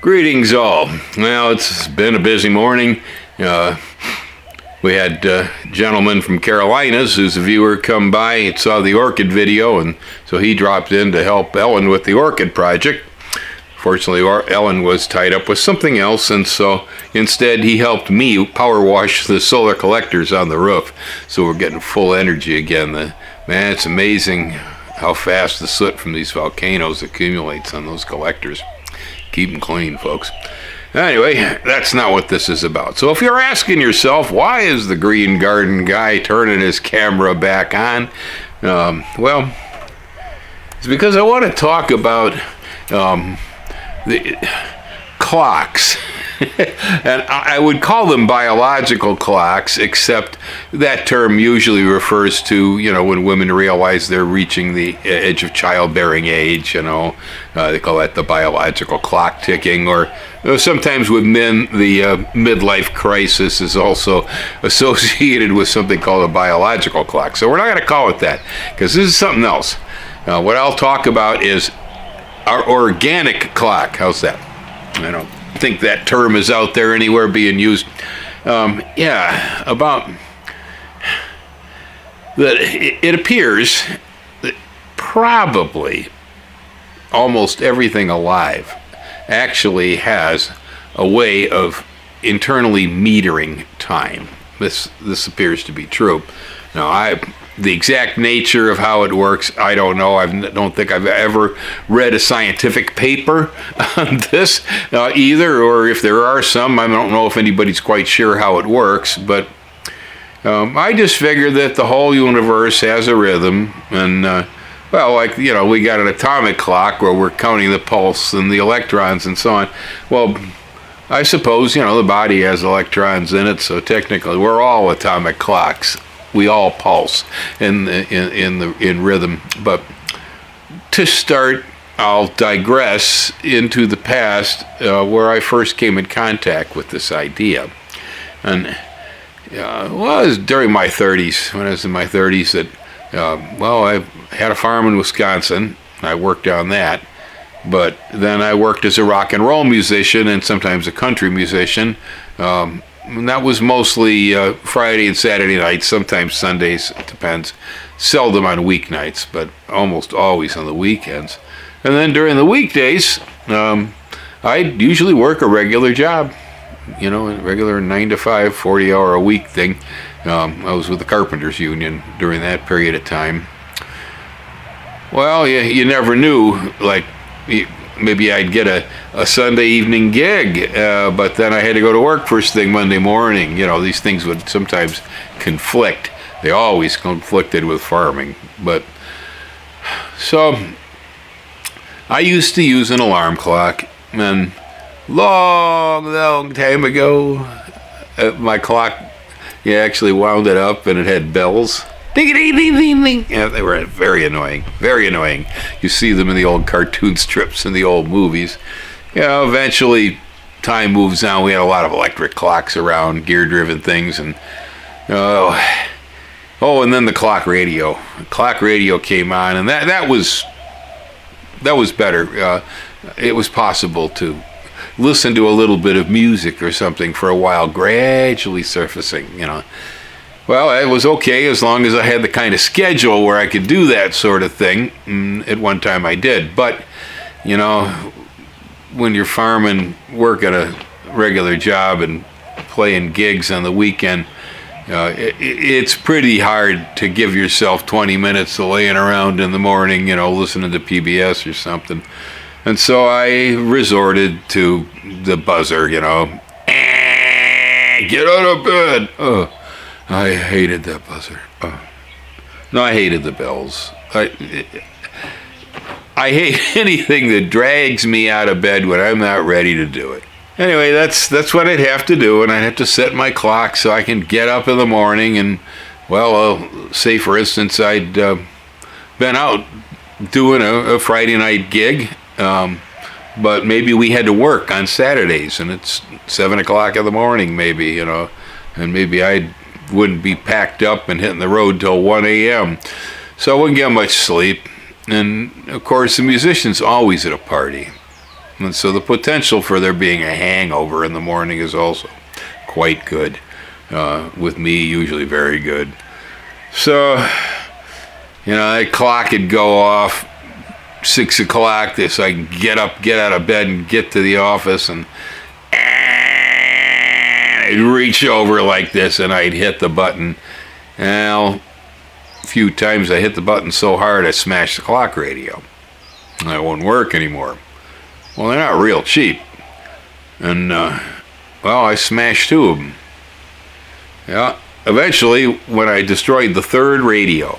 Greetings all. Well, it's been a busy morning. We had a gentleman from Carolinas who's a viewer come by and saw the orchid video, and so he dropped in to help Ellen with the orchid project. Fortunately, Ellen was tied up with something else, and so instead he helped me power wash the solar collectors on the roof, so we're getting full energy again. Man, it's amazing how fast the soot from these volcanoes accumulates on those collectors. Keep them clean, folks. Anyway, that's not what this is about. So if you're asking yourself, why is the green garden guy turning his camera back on? Well, it's because I want to talk about the clocks. And I would call them biological clocks, except that term usually refers to, when women realize they're reaching the edge of childbearing age, they call that the biological clock ticking, or sometimes with men, the midlife crisis is also associated with something called a biological clock. So we're not going to call it that, because this is something else. What I'll talk about is our organic clock. How's that? I don't think that term is out there anywhere being used. About that, it appears that probably almost everything alive actually has a way of internally metering time. This appears to be true. Now, the exact nature of how it works, I don't know. I don't think I've ever read a scientific paper on this either, or if there are some, I don't know if anybody's quite sure how it works, but I just figured that the whole universe has a rhythm, and we got an atomic clock where we're counting the pulse and the electrons and so on. Well, I suppose, the body has electrons in it, so technically we're all atomic clocks. We all pulse in rhythm. But to start, I'll digress into the past, where I first came in contact with this idea. And it was during my 30s, when I was in my 30s, that I had a farm in Wisconsin. I worked on that. But then I worked as a rock and roll musician and sometimes a country musician. And that was mostly Friday and Saturday nights, sometimes Sundays, it depends. Seldom on weeknights, but almost always on the weekends. And then during the weekdays, I'd usually work a regular job, a regular 9 to 5, 40-hour-a-week thing. I was with the Carpenters Union during that period of time. Well, you never knew, maybe I'd get a Sunday evening gig, but then I had to go to work first thing Monday morning. These things would sometimes conflict. They always conflicted with farming. But so I used to use an alarm clock, and long time ago, my clock, actually wound it up and it had bells. Ding, ding, ding, ding, ding. Yeah, they were very annoying, very annoying. You see them in the old cartoon strips and the old movies. Eventually time moves on. We had a lot of electric clocks around, gear-driven things, and and then the clock radio. Clock radio came on, and that was better. It was possible to listen to a little bit of music or something for a while, gradually surfacing, Well, it was okay as long as I had the kind of schedule where I could do that sort of thing. At one time I did. But, when you're farming, working a regular job and playing gigs on the weekend, it's pretty hard to give yourself 20 minutes of laying around in the morning, listening to PBS or something. And so I resorted to the buzzer, get out of bed. I hated that buzzer. No, I hated the bells. I hate anything that drags me out of bed when I'm not ready to do it. Anyway, that's what I'd have to do, and I'd have to set my clock so I can get up in the morning and, say for instance I'd been out doing a Friday night gig, but maybe we had to work on Saturdays, and it's 7 o'clock in the morning maybe, and maybe I wouldn't be packed up and hitting the road till 1 a.m. So I wouldn't get much sleep. And of course the musician's always at a party. And so the potential for there being a hangover in the morning is also quite good. With me, usually very good. So, you know, that clock would go off 6 o'clock, so I can get up, get out of bed, and get to the office, and I'd reach over like this, and I'd hit the button. Well, a few times I hit the button so hard I smashed the clock radio. And it wouldn't work anymore. Well, they're not real cheap. And, well, I smashed 2 of them. Yeah. Eventually, when I destroyed the 3rd radio,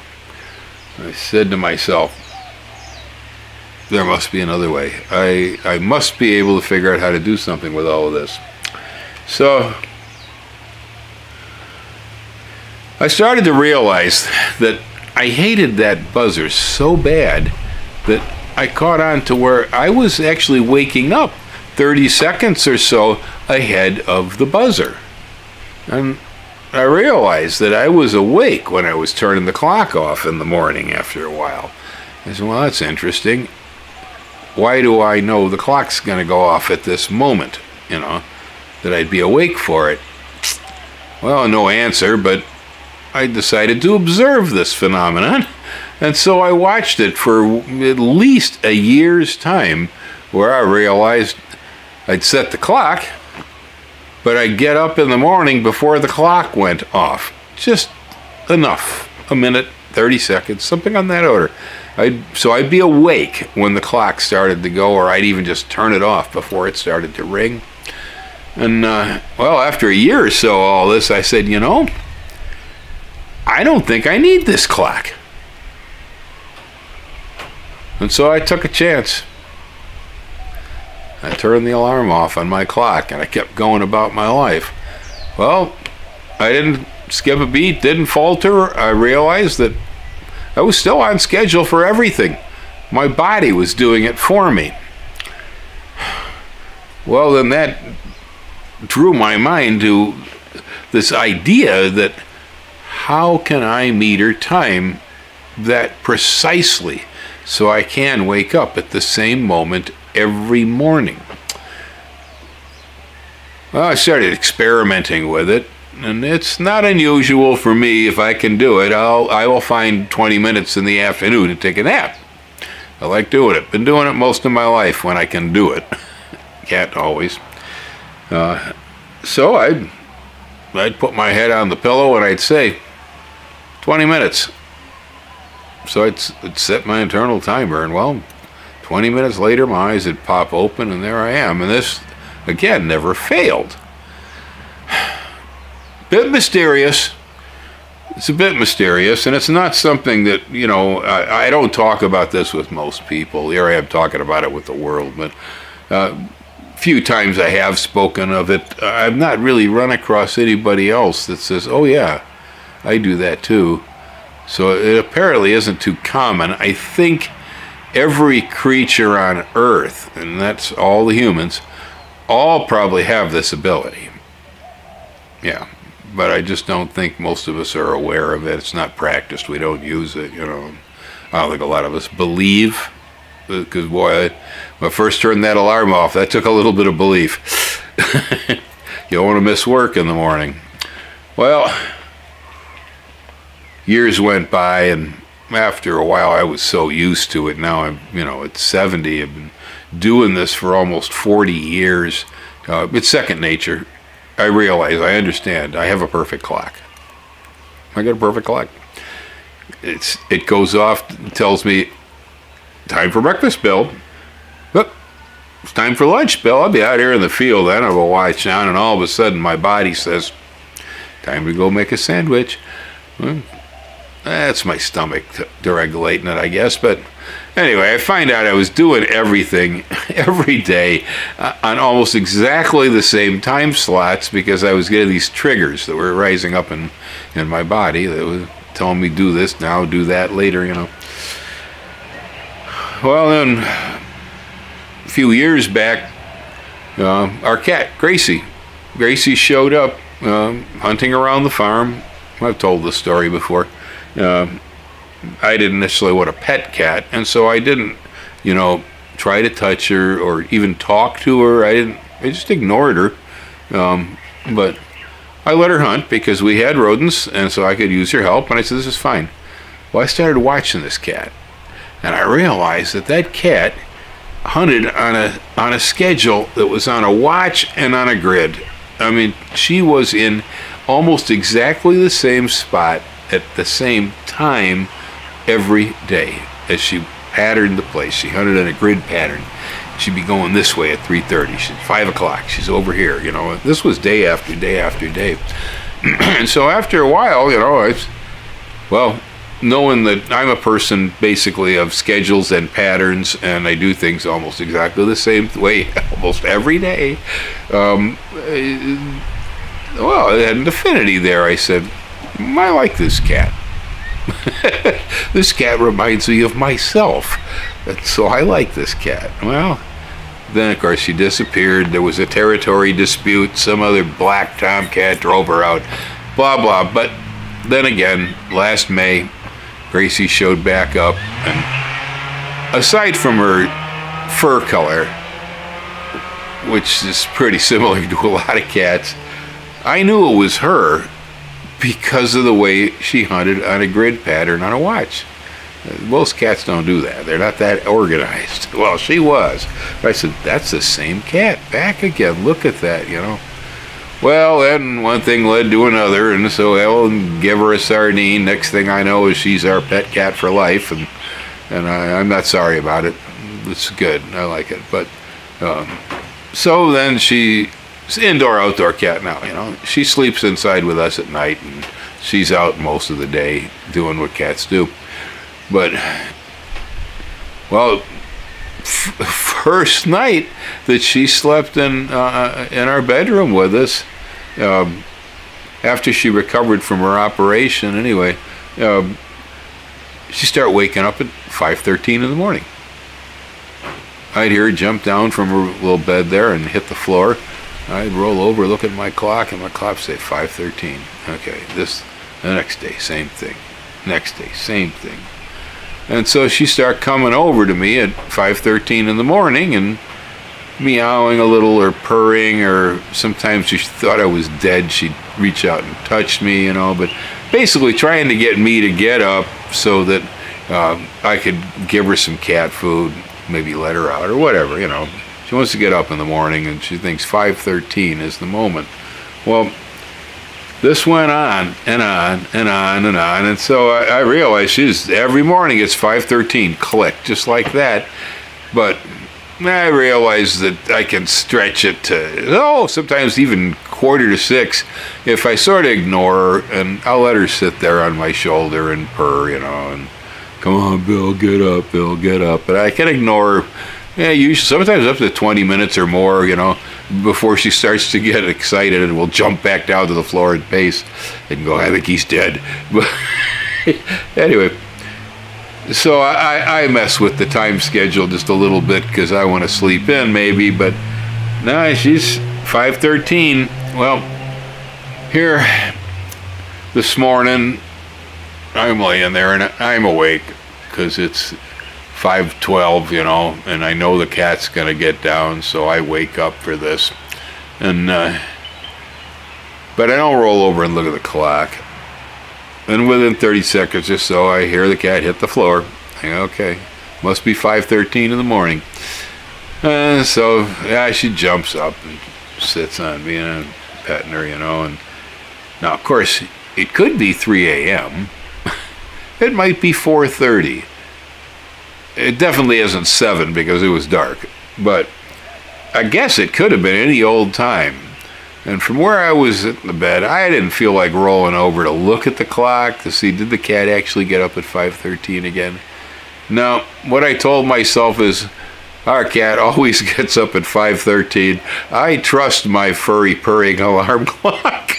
I said to myself, there must be another way. I must be able to figure out how to do something with all of this. So I started to realize that I hated that buzzer so bad that I caught on to where I was actually waking up 30 seconds or so ahead of the buzzer. And I realized that I was awake when I was turning the clock off in the morning after a while. I said, well, that's interesting. Why do I know the clock's going to go off at this moment, you know, that I'd be awake for it? Well, no answer, but I decided to observe this phenomenon, and so I watched it for at least a year's time, where I realized I'd set the clock, but I'd get up in the morning before the clock went off. Just enough. A minute, 30 seconds, something on that order. So I'd be awake when the clock started to go, or I'd even just turn it off before it started to ring. And, well, after a year or so, all this, I said, you know, I don't think I need this clock. And so I took a chance. I turned the alarm off on my clock, and I kept going about my life. Well, I didn't skip a beat, didn't falter. I realized that I was still on schedule for everything. My body was doing it for me. Well, then that drew my mind to this idea that how can I meter time that precisely so I can wake up at the same moment every morning? Well, I started experimenting with it, and it's not unusual for me. If I can do it, I will find 20 minutes in the afternoon to take a nap. I like doing it. Been doing it most of my life when I can do it. Can't always. So I'd put my head on the pillow and I'd say 20 minutes. So I'd set my internal timer, and well, 20 minutes later my eyes would pop open and there I am. And this, again, never failed. Bit mysterious. It's a bit mysterious, and it's not something that, you know, I don't talk about this with most people. Here I am talking about it with the world, but few times I have spoken of it. I've not really run across anybody else that says, oh yeah, I do that too. So it apparently isn't too common. I think every creature on Earth, and that's all the humans, all probably have this ability. Yeah. But I just don't think most of us are aware of it. It's not practiced. We don't use it, you know. I don't think a lot of us believe, because, boy, when I first turned that alarm off, that took a little bit of belief. You don't want to miss work in the morning. Well, years went by, and after a while, I was so used to it. Now I'm, you know, at 70. I've been doing this for almost 40 years. It's second nature. I realize, I understand, I have a perfect clock. I got a perfect clock. It goes off, tells me, time for breakfast, Bill. Look, it's time for lunch, Bill. I'll be out here in the field, then I will watch down, and all of a sudden my body says, time to go make a sandwich. Well, that's my stomach deregulating it, I guess, but anyway, I find out I was doing everything every day on almost exactly the same time slots, because I was getting these triggers that were rising up in my body that was telling me do this now, do that later, you know. Well, then a few years back, our cat, Gracie showed up hunting around the farm. I've told this story before. I didn't necessarily want a pet cat, and so I didn't, you know, try to touch her or even talk to her. I just ignored her. But I let her hunt because we had rodents, and so I could use her help, and I said, this is fine. Well, I started watching this cat, and I realized that cat hunted on a schedule that was on a watch and on a grid. I mean, she was in almost exactly the same spot at the same time every day as she patterned the place. She hunted in a grid pattern. She'd be going this way at 3:30. She's 5 o'clock. She's over here. You know, this was day after day after day. And so after a while, you know, knowing that I'm a person basically of schedules and patterns, and I do things almost exactly the same way almost every day. Well, I had an affinity there. I said, I like this cat. This cat reminds me of myself. And so I like this cat. Well, then of course she disappeared. There was a territory dispute. Some other black tomcat drove her out. Blah, blah. But then again, last May, Gracie showed back up, and aside from her fur color, which is pretty similar to a lot of cats, I knew it was her because of the way she hunted on a grid pattern on a watch. Most cats don't do that. They're not that organized. Well, she was. I said, that's the same cat. Back again. Look at that, you know. Well, then one thing led to another, and so I'll give her a sardine. Next thing I know is she's our pet cat for life, and I'm not sorry about it. It's good. I like it. But so then she's indoor-outdoor cat now, you know. She sleeps inside with us at night, and she's out most of the day doing what cats do. But, well, first night that she slept in our bedroom with us, after she recovered from her operation anyway, she started waking up at 5:13 in the morning. I'd hear her jump down from her little bed there and hit the floor. I'd roll over, look at my clock, and my clock say 5:13. Okay, the next day, same thing. Next day, same thing. And so she started coming over to me at 5:13 in the morning and meowing a little or purring, or sometimes she thought I was dead. She'd reach out and touch me, you know, but basically trying to get me to get up so that I could give her some cat food, maybe let her out or whatever, you know. She wants to get up in the morning and she thinks 5:13 is the moment. Well, this went on and on and on and on, and so I realized every morning it's 5:13, click, just like that. But I realized that I can stretch it to, sometimes even 5:45 if I sort of ignore her, and I'll let her sit there on my shoulder and purr, you know, and come on, Bill, get up, Bill, get up. But I can ignore her, usually sometimes up to 20 minutes or more, you know, before she starts to get excited and will jump back down to the floor and pace and go, I think he's dead. But anyway, so I mess with the time schedule just a little bit because I want to sleep in maybe, but no, she's 5:13. Well, here this morning I'm laying there and I'm awake because it's 5:12, you know, and I know the cat's gonna get down, so I wake up for this, and but I don't roll over and look at the clock. And within 30 seconds or so, I hear the cat hit the floor. I go, okay, must be 5:13 in the morning. And so yeah, she jumps up and sits on me, and I'm petting her, you know. And now, of course, it could be 3 a.m. It might be 4:30. It definitely isn't 7 because it was dark, but I guess it could have been any old time. And from where I was in the bed, I didn't feel like rolling over to look at the clock to see, did the cat actually get up at 5:13 again? No, what I told myself is, our cat always gets up at 5:13. I trust my furry purring alarm clock.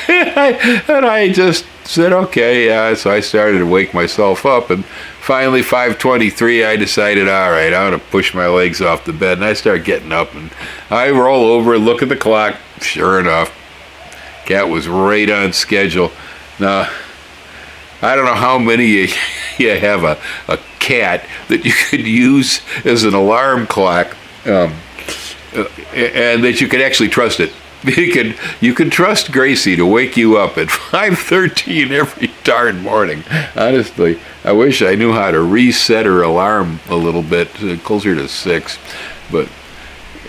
and I just said, okay, yeah. So I started to wake myself up, and finally 5:23 I decided, all right, I'm going to push my legs off the bed, and I start getting up, and I roll over and look at the clock. Sure enough, cat was right on schedule. Now, I don't know how many of you have a cat that you could use as an alarm clock, and that you could actually trust it. You can trust Gracie to wake you up at 5:13 every darn morning. Honestly, I wish I knew how to reset her alarm a little bit closer to 6. But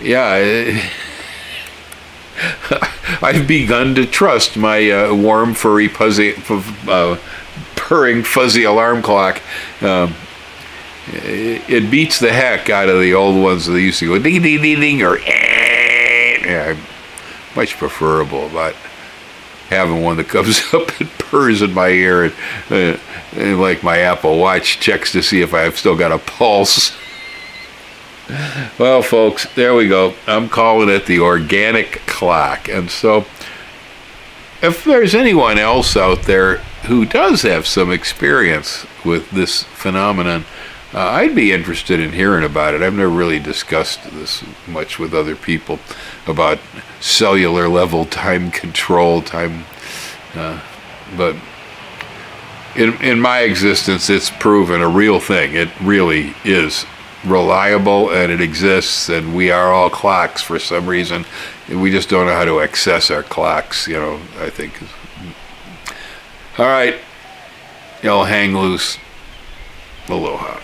yeah, I've begun to trust my warm, furry, purring, fuzzy alarm clock. It beats the heck out of the old ones that used to go ding ding ding ding or yeah. Much preferable about having one that comes up and purrs in my ear, and like my Apple Watch checks to see if I've still got a pulse. Well, folks, there we go. I'm calling it the organic clock. And so if there's anyone else out there who does have some experience with this phenomenon, I'd be interested in hearing about it. I've never really discussed this much with other people about cellular level time control, but in my existence, it's proven a real thing. It really is reliable, and it exists, and we are all clocks for some reason. We just don't know how to access our clocks, I think. All right, y'all hang loose. Aloha.